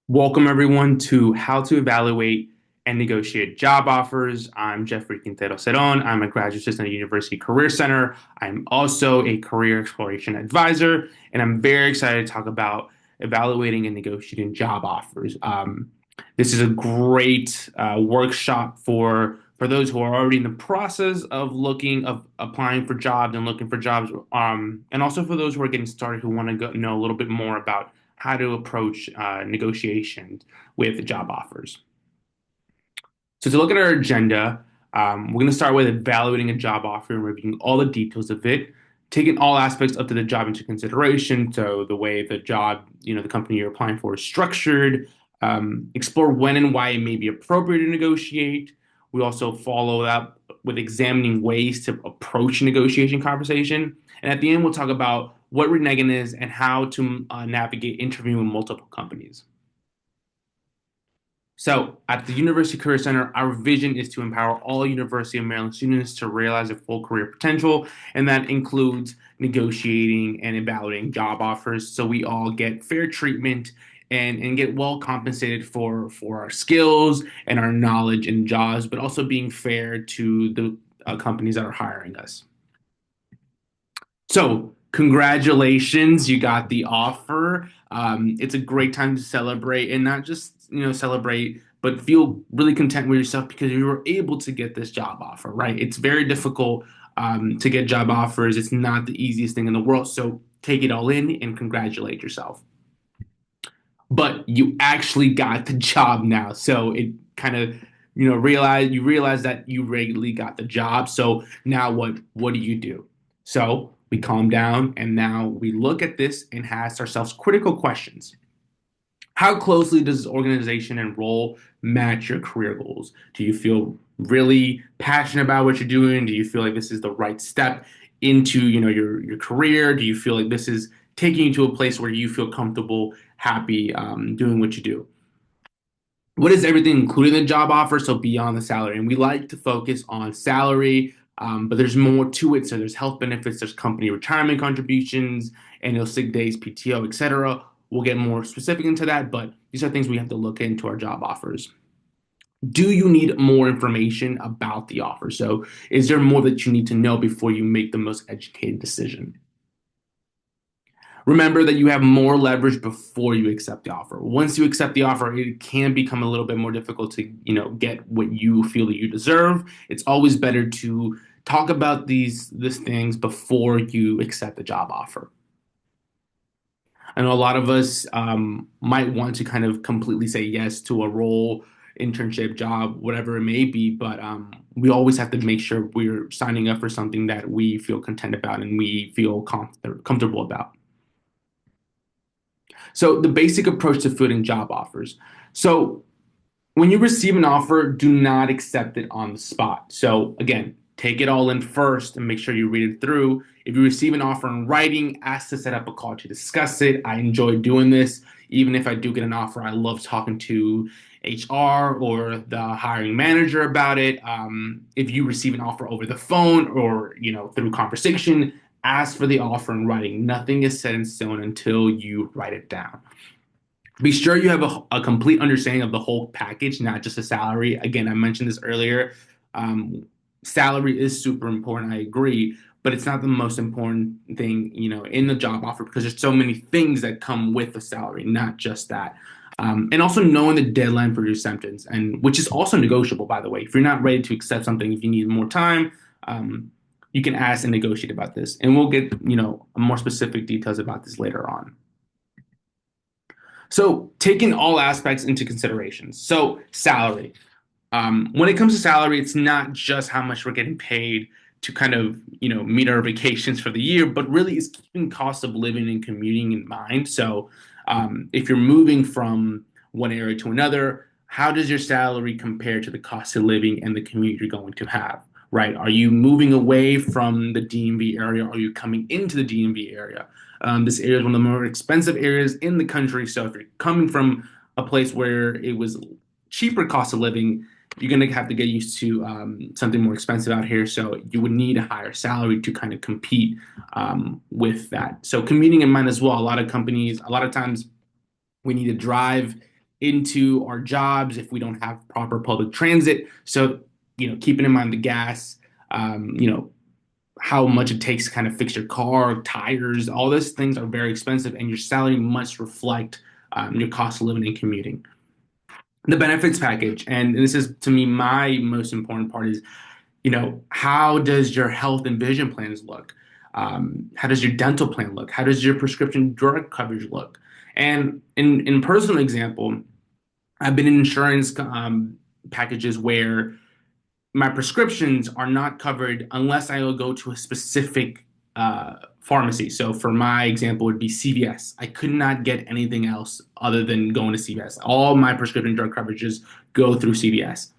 Welcome, everyone, to How to Evaluate and Negotiate Job Offers. I'm Jeffrey Quintero Ceron. I'm a graduate assistant at University Career Center. I'm also a career exploration advisor, and I'm very excited to talk about evaluating and negotiating job offers. This is a great workshop for those who are already in the process of applying for jobs and looking for jobs, and also for those who are getting started who want to know a little bit more about how to approach negotiations with job offers. So to look at our agenda, we're going to start with evaluating a job offer and reviewing all the details of it, taking all aspects of the job into consideration. So the way the job, the company you're applying for is structured, explore when and why it may be appropriate to negotiate. We also follow up with examining ways to approach a negotiation conversation. And at the end, we'll talk about what reneging is and how to navigate interviewing multiple companies. So, at the University Career Center, our vision is to empower all University of Maryland students to realize their full career potential, and that includes negotiating and evaluating job offers so we all get fair treatment and get well compensated for our skills and our knowledge in jobs, but also being fair to the companies that are hiring us. So, congratulations, you got the offer. It's a great time to celebrate and not just, celebrate, but feel really content with yourself because you were able to get this job offer, right? It's very difficult to get job offers. It's not the easiest thing in the world. So, take it all in and congratulate yourself. But you actually got the job now. So, it kind of realize that you regularly got the job. So now what do you do? So we calm down and now we look at this and ask ourselves critical questions. How closely does this organization and role match your career goals? Do you feel really passionate about what you're doing? Do you feel like this is the right step into, your career? Do you feel like this is taking you to a place where you feel comfortable, happy doing what you do? What is everything included in the job offer? So beyond the salary, and we like to focus on salary, but there's more to it. So there's health benefits, there's company retirement contributions, annual sick days, PTO, etc. We'll get more specific into that, but these are things we have to look into our job offers. Do you need more information about the offer? So is there more that you need to know before you make the most educated decision? Remember that you have more leverage before you accept the offer. Once you accept the offer, it can become a little bit more difficult to, get what you feel that you deserve. It's always better to talk about these things before you accept the job offer. I know a lot of us might want to kind of completely say yes to a role, internship, job, whatever it may be, but we always have to make sure we're signing up for something that we feel content about and we feel comfortable about. So the basic approach to filling job offers. So when you receive an offer, do not accept it on the spot. So again, take it all in first and make sure you read it through. If you receive an offer in writing, ask to set up a call to discuss it. I enjoy doing this. Even if I do get an offer, I love talking to HR or the hiring manager about it. If you receive an offer over the phone or through conversation, ask for the offer in writing. Nothing is set in stone until you write it down. Be sure you have a complete understanding of the whole package, not just the salary. Again, I mentioned this earlier. Salary is super important. I agree, but it's not the most important thing, in the job offer because there's so many things that come with the salary, not just that. And also knowing the deadline for your acceptance, and which is also negotiable, by the way. If you're not ready to accept something, if you need more time, you can ask and negotiate about this. And we'll get, more specific details about this later on. So taking all aspects into consideration. So salary. When it comes to salary, it's not just how much we're getting paid to kind of, meet our vacations for the year, but really it's keeping cost of living and commuting in mind. So if you're moving from one area to another, how does your salary compare to the cost of living and the commute you're going to have? Right? Are you moving away from the DMV area? Or are you coming into the DMV area? This area is one of the more expensive areas in the country. So if you're coming from a place where it was cheaper cost of living, you're going to have to get used to something more expensive out here. So you would need a higher salary to kind of compete with that. So commuting in mind as well. A lot of times we need to drive into our jobs if we don't have proper public transit. So, keeping in mind the gas, how much it takes to kind of fix your car, tires, all those things are very expensive, and your salary must reflect your cost of living and commuting. The benefits package, and this is to me my most important part is, how does your health and vision plans look? How does your dental plan look? How does your prescription drug coverage look? And in personal example, I've been in insurance packages where my prescriptions are not covered unless I will go to a specific pharmacy. So for my example, it would be CVS. I could not get anything else other than going to CVS. All my prescription drug coverages go through CVS.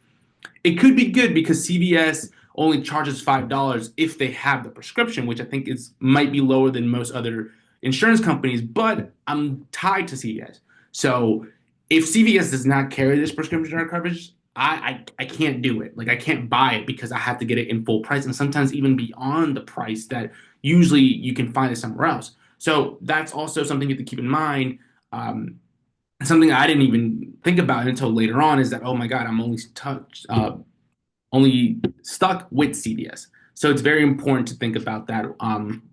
It could be good because CVS only charges $5 if they have the prescription, which I think is might be lower than most other insurance companies, but I'm tied to CVS. So if CVS does not carry this prescription drug coverage, I can't do it. Like I can't buy it because I have to get it in full price and sometimes even beyond the price that usually you can find it somewhere else. So that's also something you have to keep in mind. Something I didn't even think about until later on is that, oh my God, I'm only stuck with CVS. So it's very important to think about that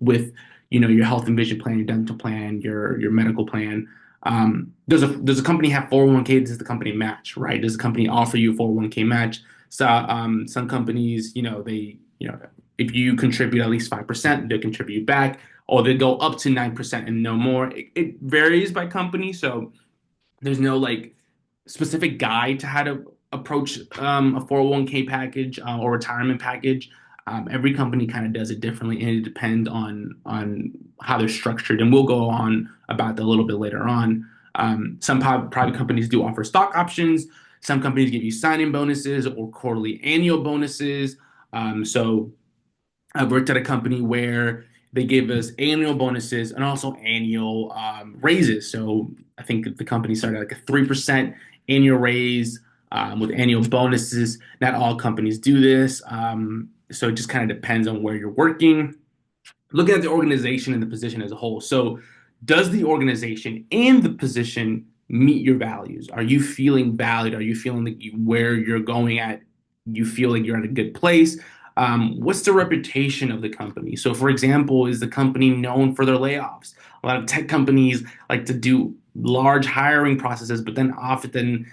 with your health and vision plan, your dental plan, your medical plan. Does a company have 401k? Does the company match, right? Does the company offer you a 401k match? So some companies, if you contribute at least 5%, they contribute back, or they go up to 9% and no more. It varies by company, so there's no like specific guide to how to approach a 401k package or retirement package. Every company kind of does it differently, and it depends on how they're structured. And we'll go on about that a little bit later on. Some private companies do offer stock options. Some companies give you signing bonuses or quarterly annual bonuses. So I've worked at a company where they gave us annual bonuses and also annual raises. So I think the company started like a 3% annual raise with annual bonuses. Not all companies do this. So it just kind of depends on where you're working. Looking at the organization and the position as a whole. So does the organization and the position meet your values? Are you feeling valued? Are you feeling like where you're going at, you feel like you're at a good place? What's the reputation of the company? So, for example, is the company known for their layoffs? A lot of tech companies like to do large hiring processes, but then often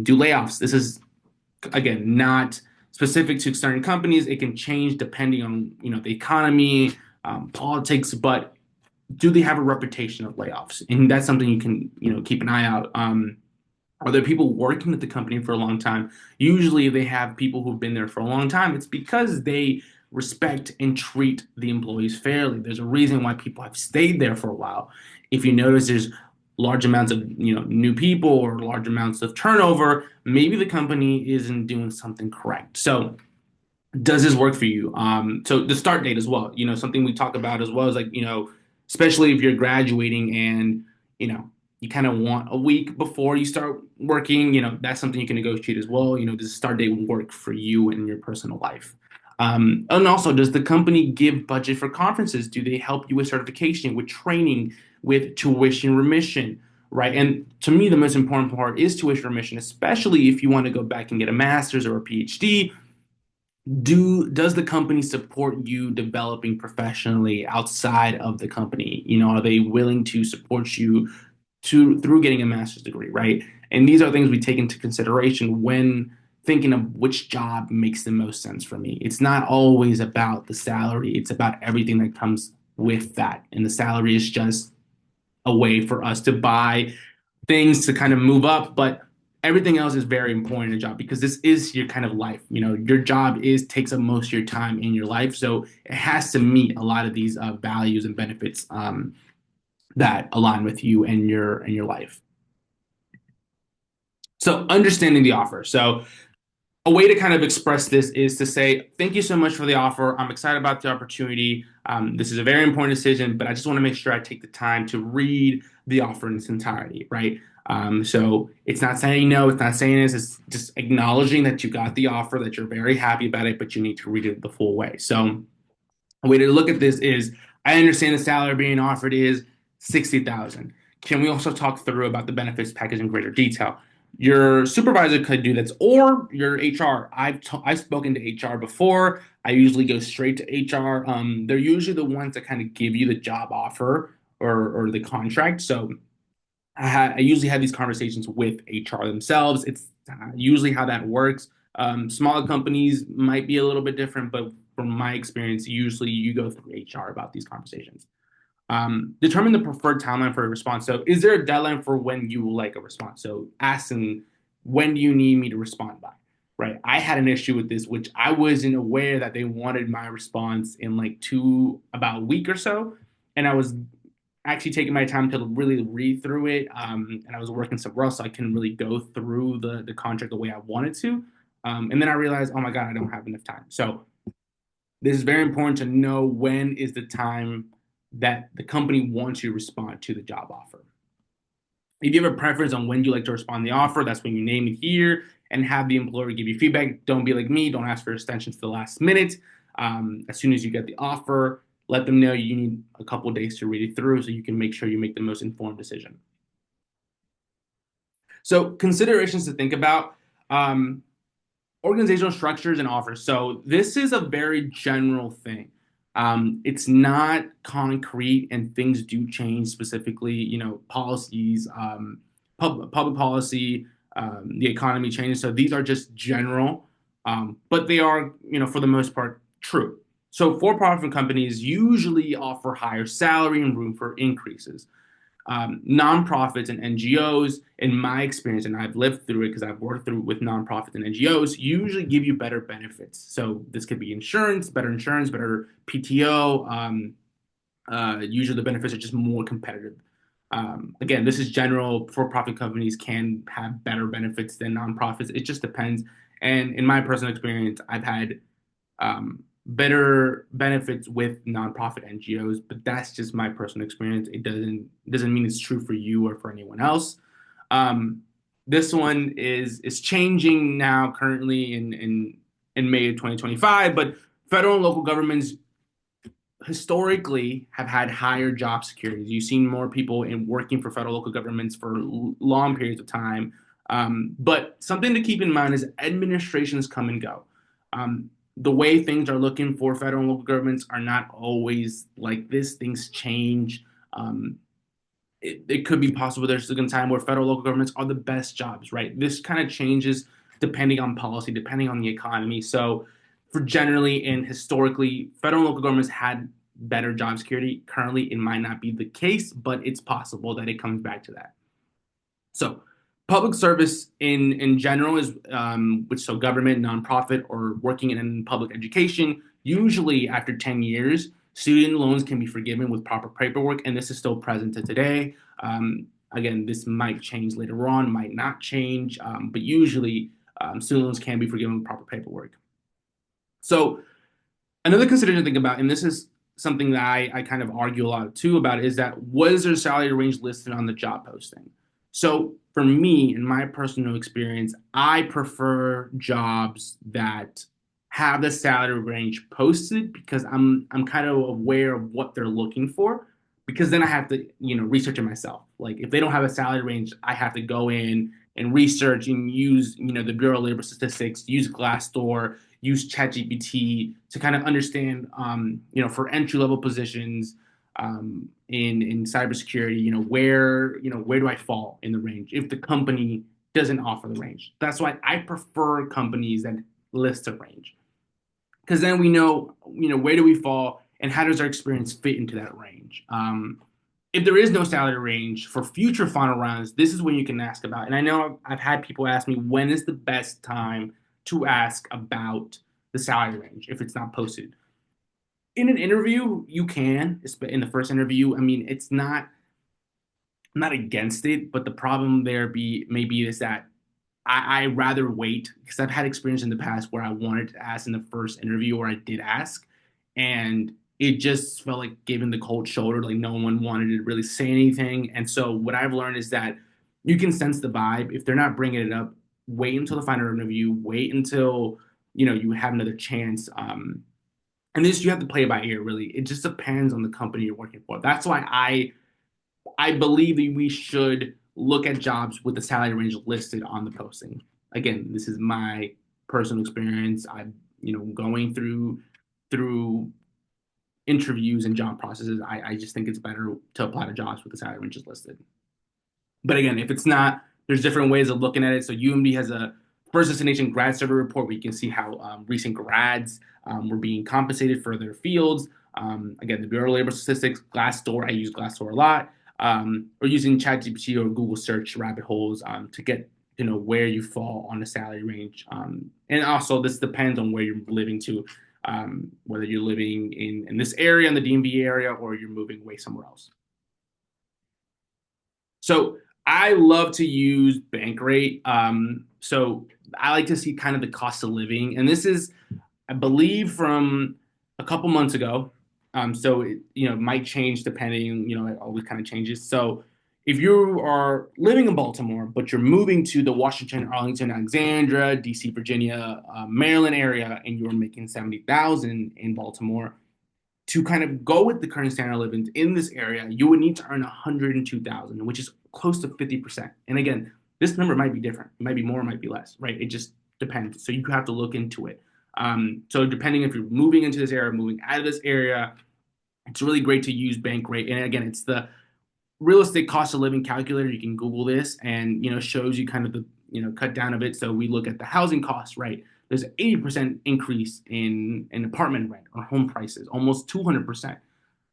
do layoffs. This is again not specific to certain companies. It can change depending on the economy, politics, but do they have a reputation of layoffs? And that's something you can keep an eye out. Are there people working at the company for a long time? Usually they have people who've been there for a long time. It's because they respect and treat the employees fairly. There's a reason why people have stayed there for a while. If you notice there's large amounts of new people or large amounts of turnover, maybe the company isn't doing something correct. So does this work for you? So the start date as well, something we talk about as well is like, especially if you're graduating and, you kind of want a week before you start working, that's something you can negotiate as well. Does the start date work for you in your personal life? And also, does the company give budget for conferences? Do they help you with certification, with training, with tuition remission? Right. And to me, the most important part is tuition remission, especially if you want to go back and get a master's or a PhD. Does the company support you developing professionally outside of the company? Are they willing to support you through getting a master's degree, right? And these are things we take into consideration when thinking of which job makes the most sense for me. It's not always about the salary, it's about everything that comes with that. And the salary is just a way for us to buy things to kind of move up, but everything else is very important in a job because this is your kind of life. Your job is takes up most of your time in your life, so it has to meet a lot of these values and benefits that align with you and your life. So understanding the offer. So a way to kind of express this is to say, thank you so much for the offer. I'm excited about the opportunity. This is a very important decision, but I just want to make sure I take the time to read the offer in its entirety, right? So it's not saying no, it's not saying this, it's just acknowledging that you got the offer, that you're very happy about it, but you need to read it the full way. So a way to look at this is, I understand the salary being offered is 60,000. Can we also talk through about the benefits package in greater detail? Your supervisor could do this, or your HR. I've spoken to HR before. I usually go straight to HR. They're usually the ones that kind of give you the job offer or the contract. So I usually have these conversations with HR themselves. It's usually how that works. Smaller companies might be a little bit different, but from my experience, usually you go through HR about these conversations. Determine the preferred timeline for a response. So, is there a deadline for when you will like a response? So, asking when do you need me to respond by, right? I had an issue with this, which I wasn't aware that they wanted my response in like about a week or so, and I was actually taking my time to really read through it. And I was working somewhere else, so I couldn't really go through the contract the way I wanted to. And then I realized, oh my God, I don't have enough time. So this is very important to know when is the time that the company wants you to respond to the job offer. If you have a preference on when you like to respond to the offer, that's when you name it here and have the employer give you feedback. Don't be like me. Don't ask for extensions to the last minute. As soon as you get the offer, let them know you need a couple of days to read it through so you can make sure you make the most informed decision. So considerations to think about. Organizational structures and offers. So this is a very general thing. It's not concrete, and things do change. Specifically, policies, public policy, the economy changes. So these are just general, but they are, for the most part, true. So for-profit companies usually offer higher salary and room for increases. Nonprofits and NGOs, in my experience, and I've lived through it because I've worked through with nonprofits and NGOs, usually give you better benefits. So this could be insurance, better PTO. Usually the benefits are just more competitive. Again, this is general. For-profit companies can have better benefits than nonprofits. It just depends. And in my personal experience, I've had better benefits with nonprofit NGOs, but that's just my personal experience. It doesn't mean it's true for you or for anyone else. Um, this one is changing now currently in May of 2025, but federal and local governments historically have had higher job securities. You've seen more people in working for federal local governments for long periods of time. But something to keep in mind is administrations come and go. The way things are looking for federal and local governments are not always like this. Things change. It could be possible there's a time where federal and local governments are the best jobs, right? This kind of changes depending on policy, depending on the economy. So, for generally and historically, federal and local governments had better job security. Currently, it might not be the case, but it's possible that it comes back to that. So, public service in general is which so government, nonprofit, or working in public education. Usually, after 10 years, student loans can be forgiven with proper paperwork, and this is still present to today. Again, this might change later on, might not change, but usually student loans can be forgiven with proper paperwork. So another consideration to think about, and this is something that I kind of argue a lot too about, is that was there a salary range listed on the job posting? So for me, in my personal experience, I prefer jobs that have the salary range posted because I'm kind of aware of what they're looking for. Because then I have to, research it myself. Like if they don't have a salary range, I have to go in and research and use, the Bureau of Labor Statistics, use Glassdoor, use ChatGPT to kind of understand, for entry level positions in cybersecurity, where do I fall in the range if the company doesn't offer the range. That's why I prefer companies that list a range because then we know, where do we fall and how does our experience fit into that range. If there is no salary range for future final rounds, this is when you can ask about. And I know I've had people ask me when is the best time to ask about the salary range if it's not posted. In an interview, you can. In the first interview, I mean, it's not I'm not against it, but the problem there be maybe is that I rather wait because I've had experience in the past where I wanted to ask in the first interview or I did ask, and it just felt like giving the cold shoulder, like no one wanted to really say anything. And so what I've learned is that you can sense the vibe. If they're not bringing it up, wait until the final interview. Wait until you have another chance. And this you have to play it by ear. Really, it just depends on the company you're working for. That's why I believe that we should look at jobs with the salary range listed on the posting. Again, this is my personal experience. I'm, going through interviews and job processes. I just think it's better to apply to jobs with the salary ranges listed. But again, if it's not, there's different ways of looking at it. So UMD has a first destination grad survey report where you can see how recent grads were being compensated for their fields. Again, the Bureau of Labor Statistics, Glassdoor, I use Glassdoor a lot, or using ChatGPT or Google search rabbit holes to get where you fall on the salary range. And also, this depends on where you're living to, whether you're living in this area, in the DMV area, or you're moving away somewhere else. So I love to use Bankrate. So I like to see kind of the cost of living, and this is, I believe, from a couple months ago. So it, might change depending. It always kind of changes. So if you are living in Baltimore, but you're moving to the Washington, Arlington, Alexandria, DC, Virginia, Maryland area, and you're making 70,000 in Baltimore, to kind of go with the current standard of living in this area, you would need to earn 102,000, which is close to 50%. And again, this number might be different. It might be more, it might be less, right? It just depends. So you have to look into it. So depending if you're moving into this area, moving out of this area, it's really great to use Bankrate. And again, it's the real estate cost of living calculator. You can Google this, and shows you kind of the cut down of it. So we look at the housing costs, right? There's an 80% increase in apartment rent or home prices, almost 200%.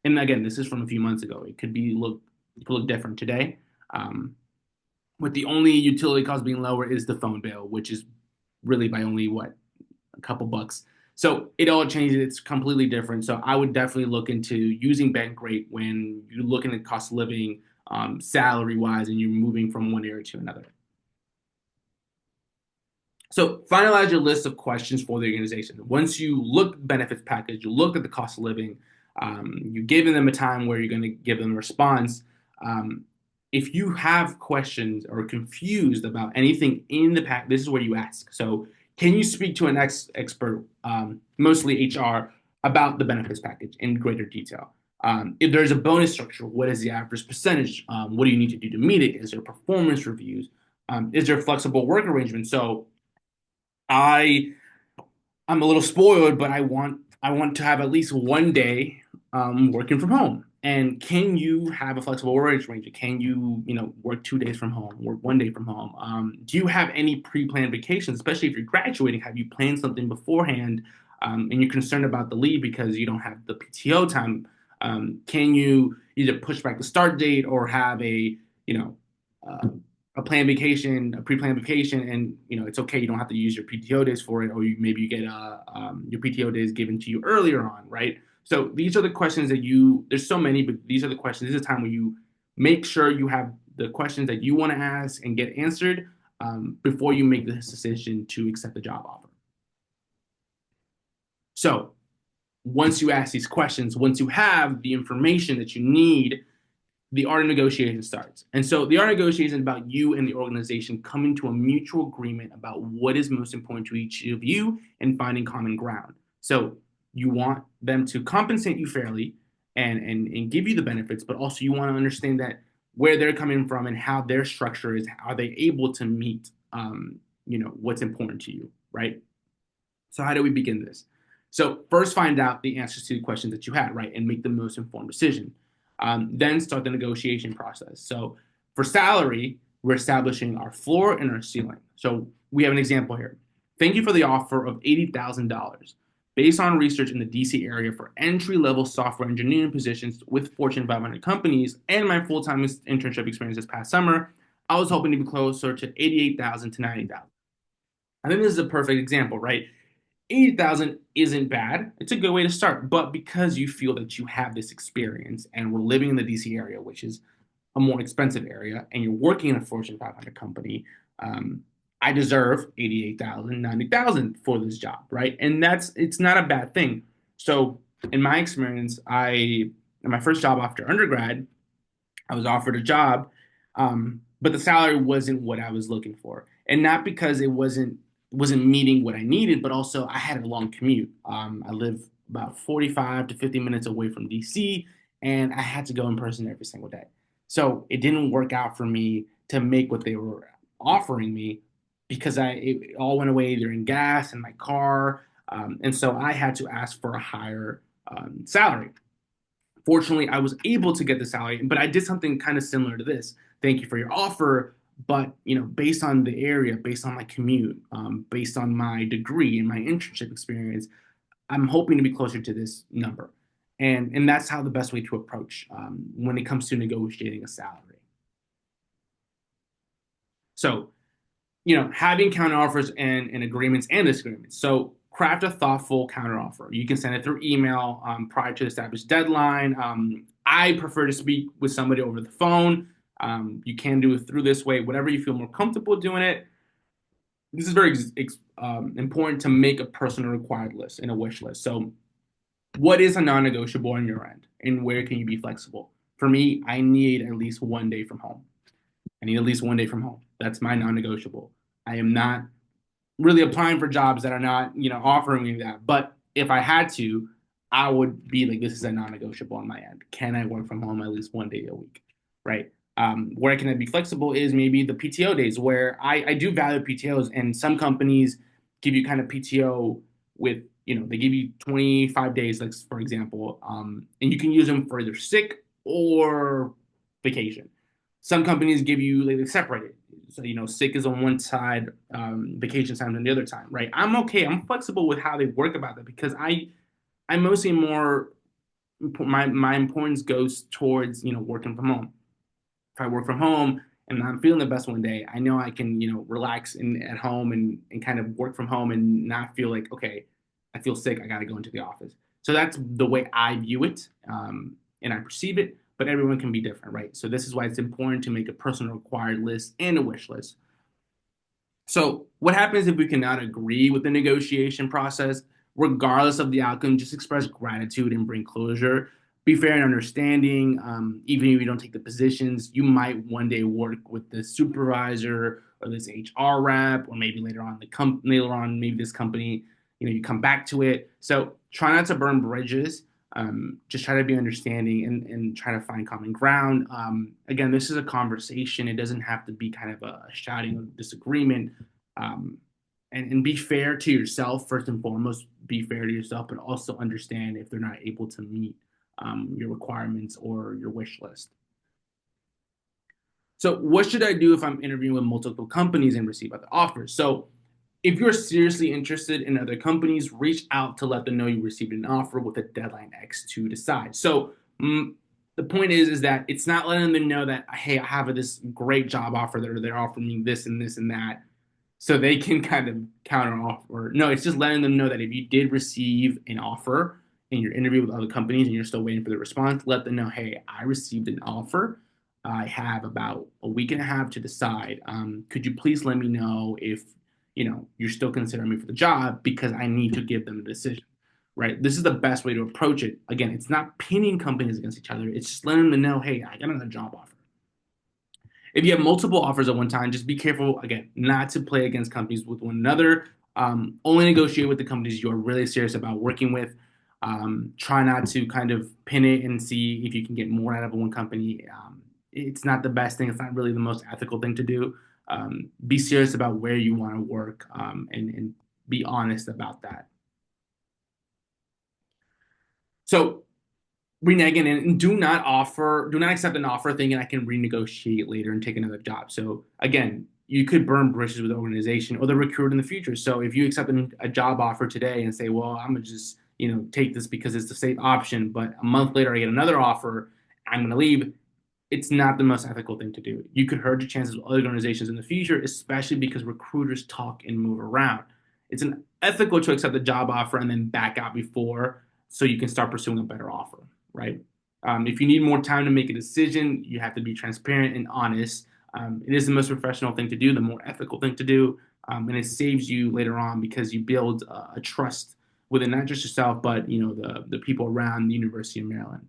And again, this is from a few months ago. It could look different today. With the only utility cost being lower is the phone bill, which is really by only what, a couple bucks. So it all changes. It's completely different. So I would definitely look into using Bankrate when you're looking at cost of living, salary wise, and you're moving from one area to another. So finalize your list of questions for the organization. Once you look at the benefits package, you look at the cost of living, you've given them a time where you're going to give them a response. If you have questions or confused about anything in the pack, this is where you ask. So can you speak to an expert, mostly HR, about the benefits package in greater detail? If there's a bonus structure, what is the average percentage? What do you need to do to meet it? Is there performance reviews? Is there flexible work arrangements? So I I'm a little spoiled, but I want to have at least one day working from home. And can you have a flexible work arrangement? Can you work 2 days from home, work one day from home? Do you have any pre-planned vacations, especially if you're graduating? Have you planned something beforehand, and you're concerned about the leave because you don't have the PTO time? Can you either push back the start date or have you know uh, a planned vacation, a pre-planned vacation, and it's okay. You don't have to use your PTO days for it, or maybe you get your PTO days given to you earlier on, right? So these are the questions that you. There's so many, but these are the questions. This is a time where you make sure you have the questions that you want to ask and get answered before you make this decision to accept the job offer. So once you ask these questions, once you have the information that you need, the art of negotiation starts. And so the art of negotiation is about you and the organization coming to a mutual agreement about what is most important to each of you and finding common ground. So you want them to compensate you fairly and give you the benefits, but also you want to understand that where they're coming from and how their structure is, are they able to meet what's important to you, right? So how do we begin this? So first, find out the answers to the questions that you had, right, and make the most informed decision. Then start the negotiation process. So for salary, we're establishing our floor and our ceiling. So we have an example here. Thank you for the offer of $80,000. Based on research in the DC area for entry-level software engineering positions with Fortune 500 companies and my full-time internship experience this past summer, I was hoping to be closer to 88,000 to 90,000. I think this is a perfect example, right? 80,000 isn't bad. It's a good way to start. But because you feel that you have this experience and we're living in the DC area, which is a more expensive area, and you're working in a Fortune 500 company, I deserve 88,000, 90,000 for this job, right? And it's not a bad thing. So in my experience, in my first job after undergrad, I was offered a job, but the salary wasn't what I was looking for, and not because it wasn't meeting what I needed, but also I had a long commute. I live about 45 to 50 minutes away from DC, and I had to go in person every single day. So it didn't work out for me to make what they were offering me because it all went away either in gas and my car, and so I had to ask for a higher salary. Fortunately, I was able to get the salary, but I did something kind of similar to this. Thank you for your offer, but based on the area, based on my commute, based on my degree and my internship experience, I'm hoping to be closer to this number. And that's how the best way to approach when it comes to negotiating a salary. So, having counteroffers and agreements and disagreements. So craft a thoughtful counteroffer. You can send it through email prior to the established deadline. I prefer to speak with somebody over the phone. You can do it through this way, whatever you feel more comfortable doing it. This is very important to make a personal required list and a wish list. So what is a non-negotiable on your end and where can you be flexible? For me, I need at least one day from home. I need at least one day from home. That's my non-negotiable. I am not really applying for jobs that are not, offering me that. But if I had to, I would be like, this is a non-negotiable on my end. Can I work from home at least one day a week? Right. Where can I be flexible is maybe the PTO days where I do value PTOs and some companies give you kind of PTO with, they give you 25 days, like for example, and you can use them for either sick or vacation. Some companies give you like separated. So, sick is on one side, vacation time on the other time, right? I'm okay. I'm flexible with how they work about that because I mostly more my importance goes towards working from home. If I work from home and I'm feeling the best one day, I know I can relax at home and kind of work from home and not feel like okay, I feel sick. I got to go into the office. So that's the way I view it and I perceive it. But everyone can be different, right? So this is why it's important to make a personal required list and a wish list. So, what happens if we cannot agree with the negotiation process? Regardless of the outcome, just express gratitude and bring closure. Be fair and understanding. Even if you don't take the positions, you might one day work with the supervisor or this HR rep, or maybe later on, maybe this company, you come back to it. So try not to burn bridges. Just try to be understanding and try to find common ground. Again, this is a conversation. It doesn't have to be kind of a shouting or disagreement. Um, and be fair to yourself, first and foremost, be fair to yourself, but also understand if they're not able to meet your requirements or your wish list. So, what should I do if I'm interviewing with multiple companies and receive other offers? So, if you're seriously interested in other companies, reach out to let them know you received an offer with a deadline X to decide. So the point is that it's not letting them know that hey, I have this great job offer that they're offering me this and this and that, so they can kind of counter offer. No, it's just letting them know that if you did receive an offer in your interview with other companies and you're still waiting for the response, let them know, hey, I received an offer. I have about a week and a half to decide. Could you please let me know if you're still considering me for the job because I need to give them the decision, right? This is the best way to approach it. Again, it's not pinning companies against each other. It's just letting them know, hey, I got another job offer. If you have multiple offers at one time, just be careful, again, not to play against companies with one another. Only negotiate with the companies you're really serious about working with. Try not to kind of pin it and see if you can get more out of one company. It's not the best thing. It's not really the most ethical thing to do. Be serious about where you want to work and be honest about that. So reneging and do not accept an offer thinking I can renegotiate later and take another job. So again, you could burn bridges with the organization or the recruiter in the future. So if you accept a job offer today and say, well, I'm gonna just take this because it's the safe option, but a month later I get another offer, I'm gonna leave. It's not the most ethical thing to do. You could hurt your chances with other organizations in the future, especially because recruiters talk and move around. It's unethical to accept a job offer and then back out before so you can start pursuing a better offer, right? If you need more time to make a decision, you have to be transparent and honest. It is the most professional thing to do, the more ethical thing to do, and it saves you later on because you build a trust within not just yourself, but the people around the University of Maryland.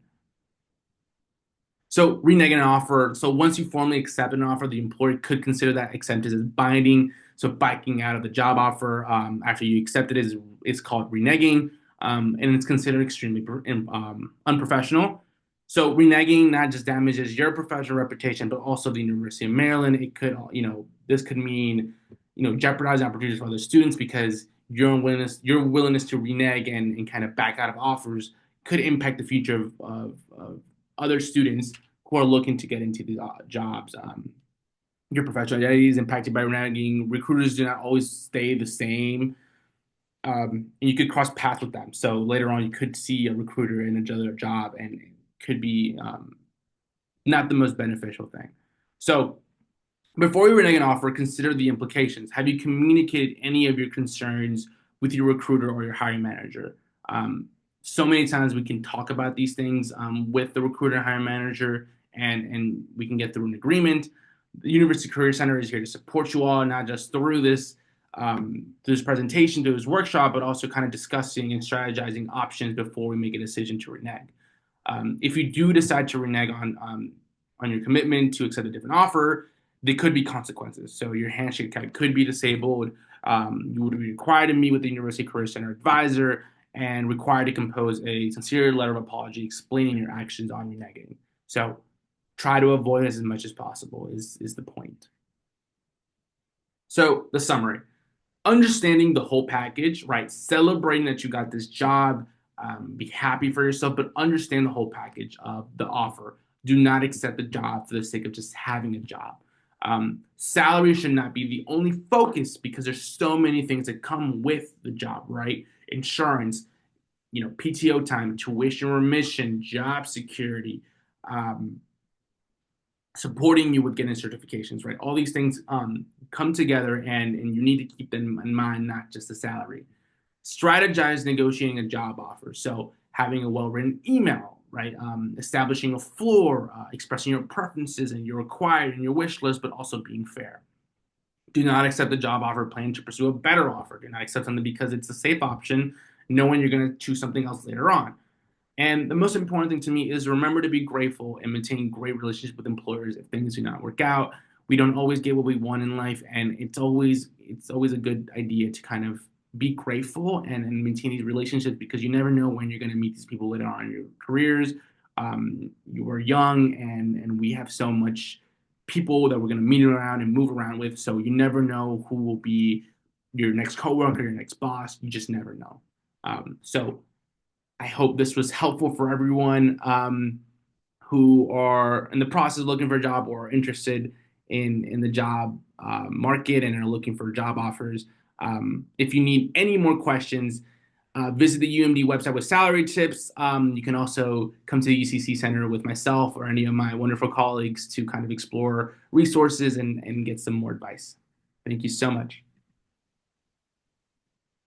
So reneging an offer. So once you formally accept an offer, the employer could consider that acceptance as binding. So backing out of the job offer after you accept it is called reneging, and it's considered extremely unprofessional. So reneging not just damages your professional reputation, but also the University of Maryland. It could, this could mean, jeopardize opportunities for other students because your willingness to renege and kind of back out of offers could impact the future of other students who are looking to get into these jobs. Your professional identity is impacted by reneging. Recruiters do not always stay the same, and you could cross paths with them. So later on, you could see a recruiter in another job, and it could be not the most beneficial thing. So before you renege an offer, consider the implications. Have you communicated any of your concerns with your recruiter or your hiring manager? Um, so many times we can talk about these things with the recruiter and hiring manager, and we can get through an agreement. The University Career Center is here to support you all, not just through this presentation, through this workshop, but also kind of discussing and strategizing options before we make a decision to renege. If you do decide to renege on your commitment to accept a different offer, there could be consequences. So your handshake tag could be disabled. You would be required to meet with the University Career Center advisor and required to compose a sincere letter of apology explaining your actions on reneging. So try to avoid this as much as possible is the point. So the summary: understanding the whole package, right? Celebrating that you got this job, be happy for yourself, but understand the whole package of the offer. Do not accept the job for the sake of just having a job. Salary should not be the only focus because there's so many things that come with the job, right? Insurance, PTO time, tuition remission, job security, um, supporting you with getting certifications, right? All these things come together, and you need to keep them in mind, not just the salary. Strategize negotiating a job offer. So having a well-written email, right? Establishing a floor, expressing your preferences and your required and your wish list, but also being fair. Do not accept the job offer plan to pursue a better offer. Do not accept something because it's a safe option, knowing you're going to choose something else later on. And the most important thing to me is remember to be grateful and maintain great relationships with employers if things do not work out. We don't always get what we want in life, and it's always a good idea to kind of be grateful and maintain these relationships because you never know when you're going to meet these people later on in your careers. You are young, and we have so much people that we're going to meet around and move around with, so you never know who will be your next coworker, your next boss. You just never know. So I hope this was helpful for everyone who are in the process of looking for a job or are interested in the job market and are looking for job offers. If you need any more questions, visit the UMD website with salary tips. You can also come to the UCC Center with myself or any of my wonderful colleagues to kind of explore resources and get some more advice. Thank you so much.